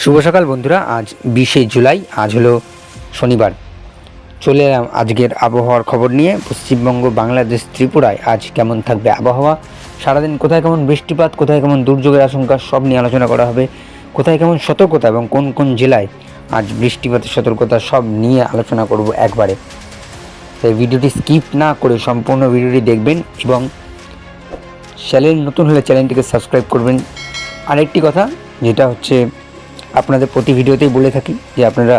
শুভ সকাল বন্ধুরা। আজ 20শে জুলাই, আজ হলো শনিবার। চলে এলাম আজকের আবহাওয়ার খবর নিয়ে। পশ্চিমবঙ্গ, বাংলাদেশ, ত্রিপুরায় আজ কেমন থাকবে আবহাওয়া, সারাদিন কোথায় কেমন বৃষ্টিপাত, কোথায় কেমন দুর্যোগের আশঙ্কা, সব নিয়ে আলোচনা করা হবে। কোথায় কেমন সতর্কতা এবং কোন কোন জেলায় আজ বৃষ্টিপাতের সতর্কতা, সব নিয়ে আলোচনা করব একবারে। তাই ভিডিওটি স্কিপ না করে সম্পূর্ণ ভিডিওটি দেখবেন এবং চ্যানেল নতুন হলে চ্যানেলটিকে সাবস্ক্রাইব করবেন। আরেকটি কথা, যেটা হচ্ছে আপনাদের প্রতি ভিডিওতেই বলে থাকি যে আপনারা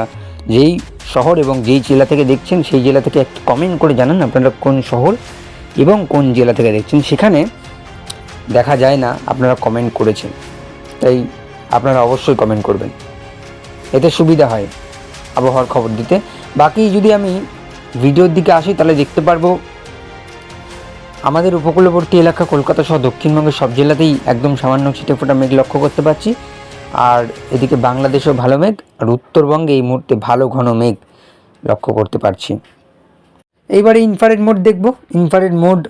যেই শহর এবং যেই জেলা থেকে দেখছেন সেই জেলা থেকে একটু কমেন্ট করে জানান আপনারা কোন শহর এবং কোন জেলা থেকে দেখছেন। সেখানে দেখা যায় না আপনারা কমেন্ট করেছেন, তাই আপনারা অবশ্যই কমেন্ট করবেন, এতে সুবিধা হয় আবহাওয়ার খবর দিতে। বাকি যদি আমি ভিডিওর দিকে আসি তাহলে দেখতে পারবো আমাদের উপকূলবর্তী এলাকা কলকাতা সহ দক্ষিণবঙ্গের সব জেলাতেই একদম সামান্য ছিটেফোঁটা মেঘ লক্ষ্য করতে পারছি। আর এদিকে বাংলাদেশেও ভালো মেঘ, আর উত্তরবঙ্গে এই মুহূর্তে ভালো ঘন মেঘ লক্ষ্য করতে পারছি। এইবারে ইনফ্রারেড মোড দেখব। ইনফ্রারেড মোড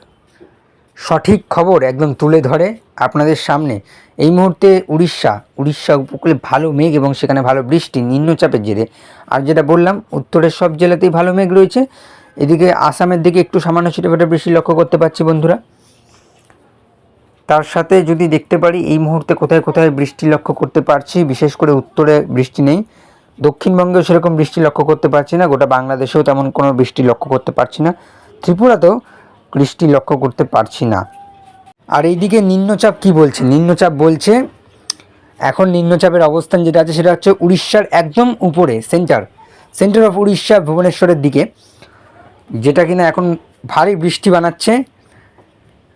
সঠিক খবর একদম তুলে ধরে আপনাদের সামনে। এই মুহূর্তে উড়িষ্যা উপকূলে ভালো মেঘ এবং সেখানে ভালো বৃষ্টি নিম্নচাপের জেরে। আর যেটা বললাম, উত্তরের সব জেলাতেই ভালো মেঘ রয়েছে। এদিকে আসামের দিকে একটু সামান্য ছিটেফোঁটা বৃষ্টি লক্ষ্য করতে পারছি বন্ধুরা। তার সাথে যদি দেখতে পারি এই মুহূর্তে কোথায় কোথায় বৃষ্টি লক্ষ্য করতে পারছি, বিশেষ করে উত্তরে বৃষ্টি নেই, দক্ষিণবঙ্গেও সেরকম বৃষ্টি লক্ষ্য করতে পারছি না, গোটা বাংলাদেশেও তেমন কোনো বৃষ্টি লক্ষ্য করতে পারছি না, ত্রিপুরাতেও বৃষ্টি লক্ষ্য করতে পারছি না। আর এইদিকে নিম্নচাপ কি বলছে? নিম্নচাপ বলছে এখন নিম্নচাপের অবস্থান যেটা আছে সেটা হচ্ছে উড়িষ্যার একদম উপরে, সেন্টার অফ উড়িষ্যা, ভুবনেশ্বরের দিকে, যেটা কিনা এখন ভারী বৃষ্টি বানাচ্ছে।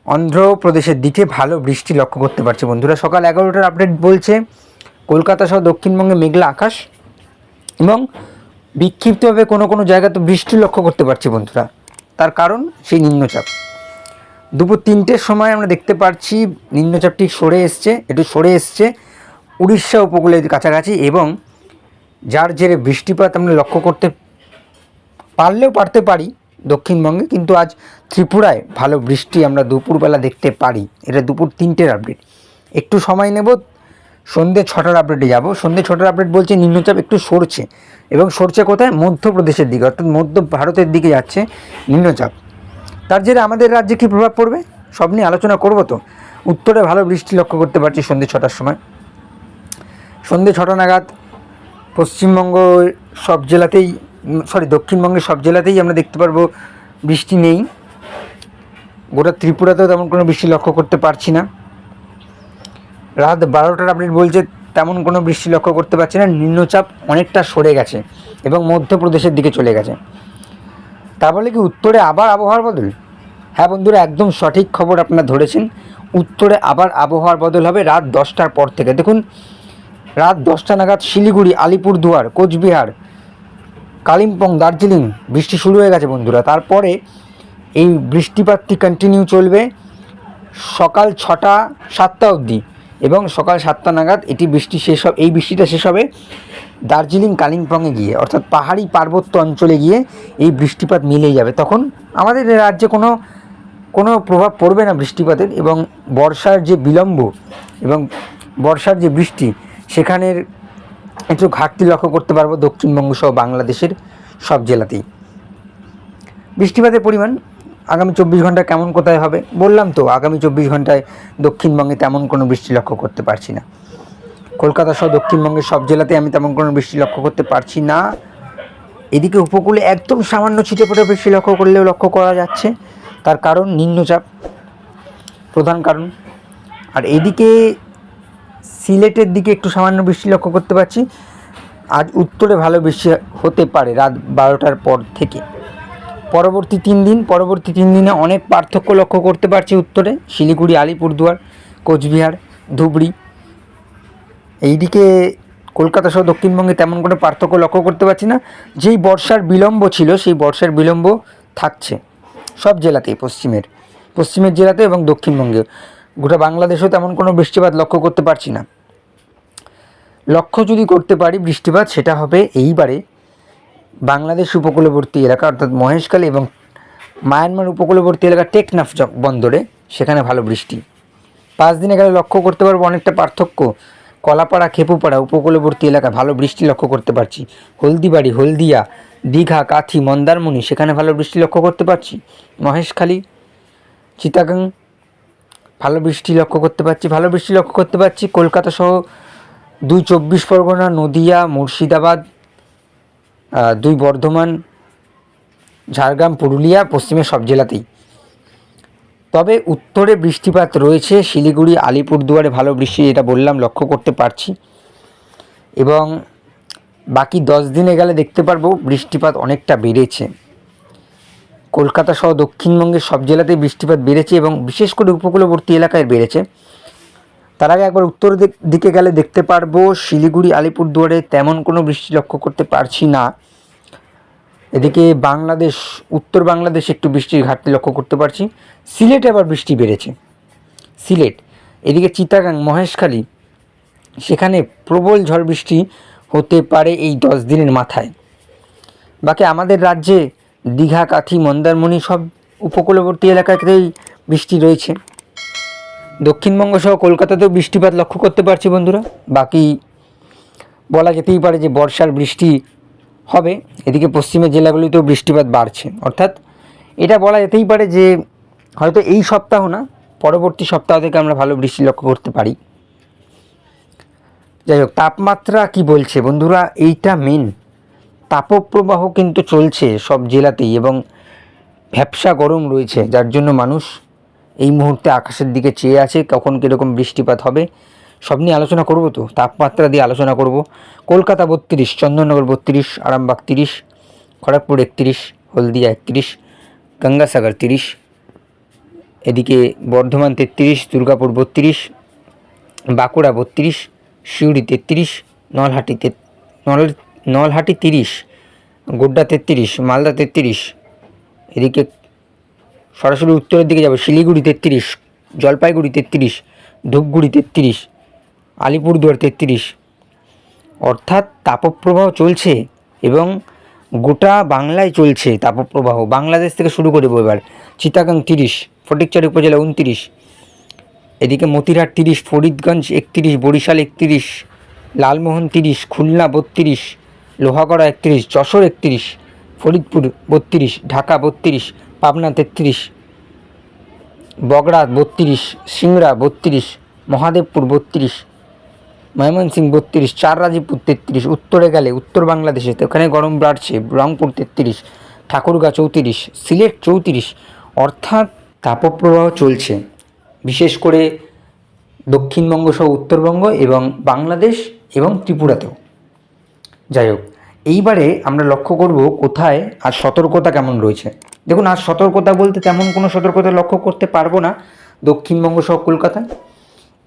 অন্ধ্রপ্রদেশের দিকে ভালো বৃষ্টি লক্ষ্য করতে পারছে বন্ধুরা। সকাল 11টার আপডেট বলছে কলকাতা সহ দক্ষিণবঙ্গে মেঘলা আকাশ এবং বিক্ষিপ্তভাবে কোনো কোনো জায়গাতে বৃষ্টি লক্ষ্য করতে পারছি বন্ধুরা। তার কারণ সেই নিম্নচাপ। দুপুর 3টের সময় আমরা দেখতে পাচ্ছি নিম্নচাপটি একটু সরে এসছে উড়িষ্যা উপকূলের কাছাকাছি, এবং যার জেরে বৃষ্টিপাত আমরা লক্ষ্য করতে পারতে পারি দক্ষিণবঙ্গে। কিন্তু আজ ত্রিপুরায় ভালো বৃষ্টি আমরা দুপুরবেলা দেখতে পারি। এটা দুপুর 3টের আপডেট। একটু সময় নেব, সন্ধ্যে 6টার আপডেটে যাব। সন্ধ্যে 6টার আপডেট বলছে নিম্নচাপ একটু সরছে, এবং সরছে কোথায়? মধ্যপ্রদেশের দিকে, অর্থাৎ মধ্য ভারতের দিকে যাচ্ছে নিম্নচাপ। তার জেরে আমাদের রাজ্যে কী প্রভাব পড়বে সব নিয়ে আলোচনা করব। তো উত্তরে ভালো বৃষ্টি লক্ষ্য করতে পারছি সন্ধ্যে 6টার সময়। সন্ধ্যে 6টা নাগাদ পশ্চিমবঙ্গ সব জেলাতেই, দক্ষিণবঙ্গের সব জেলাতেই আমরা দেখতে পারবো বৃষ্টি নেই। গোটা ত্রিপুরাতেও তেমন কোনো বৃষ্টি লক্ষ্য করতে পারছি না। রাত 12টার আপডেট বলছে তেমন কোনো বৃষ্টি লক্ষ্য করতে পারছি না। নিম্নচাপ অনেকটা সরে গেছে এবং মধ্যপ্রদেশের দিকে চলে গেছে। তা বলে কি উত্তরে আবার আবহাওয়ার বদল? হ্যাঁ বন্ধুরা, একদম সঠিক খবর আপনারা ধরেছেন। উত্তরে আবার আবহাওয়ার বদল হবে রাত 10টার পর থেকে। দেখুন, রাত 10টা নাগাদ শিলিগুড়ি, আলিপুরদুয়ার, কোচবিহার, কালিম্পং, দার্জিলিং বৃষ্টি শুরু হয়ে গেছে বন্ধুরা। তারপরে এই বৃষ্টিপাতটি কন্টিনিউ চলবে সকাল 6টা 7টা অবধি, এবং সকাল 7টা নাগাদ এই বৃষ্টিটা শেষ হবে দার্জিলিং, কালিম্পংয়ে গিয়ে, অর্থাৎ পাহাড়ি পার্বত্য অঞ্চলে গিয়ে এই বৃষ্টিপাত মিলেই যাবে। তখন আমাদের রাজ্যে কোনো প্রভাব পড়বে না বৃষ্টিপাতের, এবং বর্ষার যে বিলম্ব এবং বর্ষার যে বৃষ্টি সেখানের একটু ঘাটতি লক্ষ্য করতে পারবো দক্ষিণবঙ্গ সহ বাংলাদেশের সব জেলাতেই। বৃষ্টিপাতের পরিমাণ আগামী 24 ঘন্টায় কেমন কোথায় হবে বললাম তো। আগামী 24 ঘন্টায় দক্ষিণবঙ্গে তেমন কোনো বৃষ্টি লক্ষ্য করতে পারছি না। কলকাতা সহ দক্ষিণবঙ্গের সব জেলাতে আমি তেমন কোনো বৃষ্টি লক্ষ্য করতে পারছি না। এদিকে উপকূলে একদম সামান্য ছিটেফোঁটা বৃষ্টি লক্ষ্য করা যাচ্ছে। তার কারণ নিম্নচাপ, প্রধান কারণ। আর এদিকে সিলেটের দিকে একটু সামান্য বৃষ্টি লক্ষ্য করতে পারছি। আজ উত্তরে ভালো বৃষ্টি হতে পারে রাত 12টার পর থেকে। পরবর্তী 3 দিনে অনেক পার্থক্য লক্ষ্য করতে পারছি উত্তরে, শিলিগুড়ি, আলিপুরদুয়ার, কোচবিহার, ধুবড়ি। এইদিকে কলকাতা সহ দক্ষিণবঙ্গে তেমন কোনো পার্থক্য লক্ষ্য করতে পারছি না। যেই বর্ষার বিলম্ব ছিল সেই বর্ষার বিলম্ব থাকছে সব জেলাতেই, পশ্চিমের জেলাতে এবং দক্ষিণবঙ্গে। গোটা বাংলাদেশেও তেমন কোনো বৃষ্টিপাত লক্ষ্য করতে পারছি না। লক্ষ্য যদি করতে পারি বৃষ্টিপাত, সেটা হবে এইবারে বাংলাদেশ উপকূলবর্তী এলাকা, অর্থাৎ মহেশখালী এবং মায়ানমার উপকূলবর্তী এলাকা টেকনাফ বন্দরে, সেখানে ভালো বৃষ্টি। 5 দিনে গেলে লক্ষ্য করতে পারবো অনেকটা পার্থক্য। কলাপাড়া খেপুপাড়া উপকূলবর্তী এলাকায় ভালো বৃষ্টি লক্ষ্য করতে পারছি। হলদিবাড়ি, হলদিয়া, দীঘা, কাথি, মন্দারমণি সেখানে ভালো বৃষ্টি লক্ষ্য করতে পারছি। মহেশখালী, চিটাগাং ভালো বৃষ্টি লক্ষ্য করতে পারছি। ভালো বৃষ্টি লক্ষ্য করতে পারছি কলকাতা সহ 2 চব্বিশ পরগনা, নদিয়া, মুর্শিদাবাদ, 2 বর্ধমান, ঝাড়গ্রাম, পুরুলিয়া, পশ্চিমের সব জেলাতেই। তবে উত্তরে বৃষ্টিপাত রয়েছে, শিলিগুড়ি, আলিপুরদুয়ারে ভালো বৃষ্টি, যেটা বললাম, লক্ষ্য করতে পারছি। এবং বাকি 10 দিনে গেলে দেখতে পারবো বৃষ্টিপাত অনেকটা বেড়েছে। কলকাতা সহ দক্ষিণবঙ্গের সব জেলাতেই বৃষ্টিপাত বেড়েছে এবং বিশেষ করে উপকূলবর্তী এলাকায় বেড়েছে। তার আগে একবার উত্তর দিকে গেলে দেখতে পারবো শিলিগুড়ি, আলিপুরদুয়ারে তেমন কোনো বৃষ্টি লক্ষ্য করতে পারছি না। এদিকে বাংলাদেশ, উত্তর বাংলাদেশে একটু বৃষ্টির ঘাটতি লক্ষ্য করতে পারছি। সিলেটে আবার বৃষ্টি বেড়েছে, সিলেট। এদিকে চিটাগাং, মহেশখালী সেখানে প্রবল ঝড় বৃষ্টি হতে পারে এই 10 দিনের মাথায়। বাকি আমাদের রাজ্যে দীঘা, কাথি, মন্দারমণি সব উপকূলবর্তী এলাকাতেই বৃষ্টি রয়েছে। দক্ষিণবঙ্গ সহ কলকাতাতেও বৃষ্টিপাত লক্ষ্য করতে পারছি বন্ধুরা। বাকি বলা যেতেই পারে যে বর্ষার বৃষ্টি হবে। এদিকে পশ্চিমের জেলাগুলিতেও বৃষ্টিপাত বাড়ছে, অর্থাৎ এটা বলা যেতেই পারে যে হয়তো এই সপ্তাহ না, পরবর্তী সপ্তাহ থেকে আমরা ভালো বৃষ্টি লক্ষ্য করতে পারি। যাই হোক, তাপমাত্রা কি বলছে বন্ধুরা, এইটা মেন। তাপপ্রবাহ কিন্তু চলছে সব জেলাতেই এবং ভ্যাপসা গরম রয়েছে, যার জন্য মানুষ এই মুহূর্তে আকাশের দিকে চেয়ে আছে কখন কীরকম বৃষ্টিপাত হবে। সব নিয়ে আলোচনা করব, তো তাপমাত্রা দিয়ে আলোচনা করব। কলকাতা 32, চন্দননগর 32, আরামবাগ 30, খড়গপুর 31, হলদিয়া 31, গঙ্গাসাগর 30, এদিকে বর্ধমান 33, দুর্গাপুর 32, বাঁকুড়া 32, সিউড়ি 33, নলহাটি 30, গোড্ডা 33, মালদা 33। এদিকে সরাসরি উত্তরের দিকে যাব, শিলিগুড়ি 33, জলপাইগুড়ি 33, ধূপগুড়ি 33, আলিপুরদুয়ার 33। অর্থাৎ তাপপ্রবাহ চলছে এবং গোটা বাংলায় চলছে তাপপ্রবাহ। বাংলাদেশ থেকে শুরু করব এবার। চিটাগাং 30, ফটিকচারি উপজেলা 29, এদিকে মতিরহাট 30, ফরিদগঞ্জ 31, বরিশাল 31, লালমোহন 30, খুলনা 32, লোহাগড়া 31, যশোর 31, ফরিদপুর 32, ঢাকা 32, পাবনা 33, বগড়া 32, সিংড়া 32, মহাদেবপুর 32, ময়মনসিংহ 32, চাররাজিপুর 33। উত্তরে গেলে উত্তর বাংলাদেশে তো ওখানে গরম বাড়ছে, রংপুর 33, ঠাকুরগাঁ 34, সিলেট 34। অর্থাৎ তাপপ্রবাহ চলছে বিশেষ করে দক্ষিণবঙ্গ সহ উত্তরবঙ্গ এবং বাংলাদেশ এবং ত্রিপুরাতেও। যাই হোক, এইবারে আমরা লক্ষ্য করব কোথায় আর সতর্কতা কেমন রয়েছে। দেখুন, আজ সতর্কতা বলতে তেমন কোনো সতর্কতা লক্ষ্য করতে পারবো না দক্ষিণবঙ্গ সহ কলকাতায়,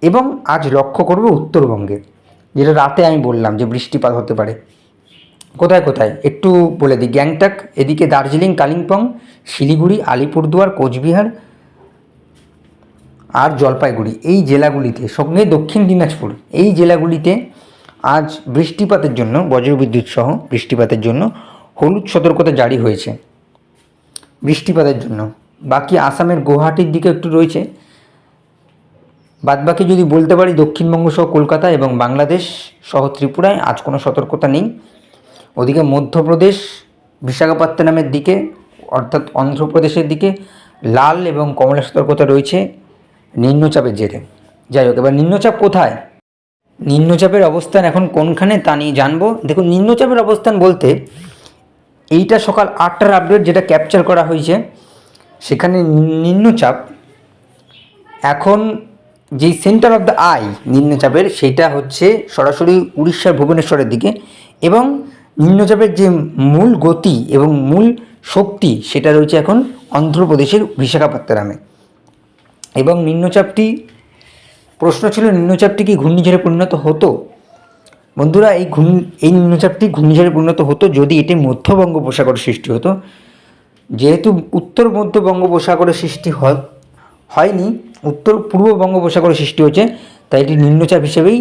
এবং আজ লক্ষ্য করব উত্তরবঙ্গে, যেটা রাতে আমি বললাম যে বৃষ্টিপাত হতে পারে। কোথায় কোথায় একটু বলে দিই। গ্যাংটক, এদিকে দার্জিলিং, কালিম্পং, শিলিগুড়ি, আলিপুরদুয়ার, কোচবিহার আর জলপাইগুড়ি, এই জেলাগুলিতে, সঙ্গে দক্ষিণ দিনাজপুর, এই জেলাগুলিতে আজ বৃষ্টিপাতের জন্য, বজ্রবিদ্যুৎ সহ বৃষ্টিপাতের জন্য হলুদ সতর্কতা জারি হয়েছে বৃষ্টিপাতের জন্য। বাকি আসামের গুয়াহাটির দিকে একটু রয়েছে। বাদবাকি যদি বলতে পারি দক্ষিণবঙ্গ সহ কলকাতা এবং বাংলাদেশ সহ ত্রিপুরায় আজ কোনো সতর্কতা নেই। ওদিকে মধ্যপ্রদেশ, বিশাখাপত্তনমের দিকে অর্থাৎ অন্ধ্রপ্রদেশের দিকে লাল এবং কমলা সতর্কতা রয়েছে নিম্নচাপের জেরে। যাই হোক, এবার নিম্নচাপ কোথায়, নিম্নচাপের অবস্থান এখন কোনখানে তা নিয়ে জানবো। দেখুন, নিম্নচাপের অবস্থান বলতে এইটা সকাল 8টার আপডেট যেটা ক্যাপচার করা হয়েছে, সেখানে নিম্নচাপ এখন যেই সেন্টার অফ দ্য আই নিম্নচাপের, সেটা হচ্ছে সরাসরি উড়িষ্যার ভুবনেশ্বরের দিকে, এবং নিম্নচাপের যে মূল গতি এবং মূল শক্তি সেটা রয়েছে এখন অন্ধ্রপ্রদেশের বিশাখাপত্তনমে। এবং নিম্নচাপটি, প্রশ্ন ছিল নিম্নচাপটি কি ঘূর্ণিঝড়ে পরিণত হতো। বন্ধুরা, এই নিম্নচাপটি ঘূর্ণিঝড়ে পরিণত হতো যদি এটি মধ্য বঙ্গোপসাগরে সৃষ্টি হতো। যেহেতু উত্তর মধ্য বঙ্গোপসাগরে সৃষ্টি হয়নি, উত্তর পূর্ব বঙ্গোপসাগরে সৃষ্টি হয়েছে, তাই এটি নিম্নচাপ হিসেবেই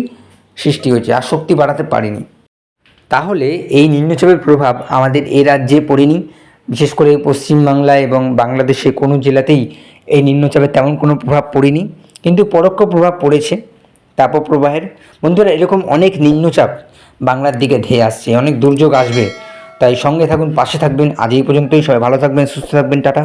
সৃষ্টি হয়েছে, আর শক্তি বাড়াতে পারেনি। তাহলে এই নিম্নচাপের প্রভাব আমাদের এ রাজ্যে পড়েনি, বিশেষ করে পশ্চিমবাংলায় এবং বাংলাদেশে কোনো জেলাতেই এই নিম্নচাপের তেমন কোনো প্রভাব পড়েনি, কিন্তু পরোক্ষ প্রভাব পড়েছে তাপপ্রবাহের। বন্ধুরা এরকম অনেক নিম্নচাপ বাংলার দিকে ধেয়ে আসছে, অনেক দুর্যোগ আসবে, তাই সঙ্গে থাকুন, পাশে থাকবেন। আজ এই পর্যন্তই, সবাই ভালো থাকবেন, সুস্থ থাকবেন, টাটা।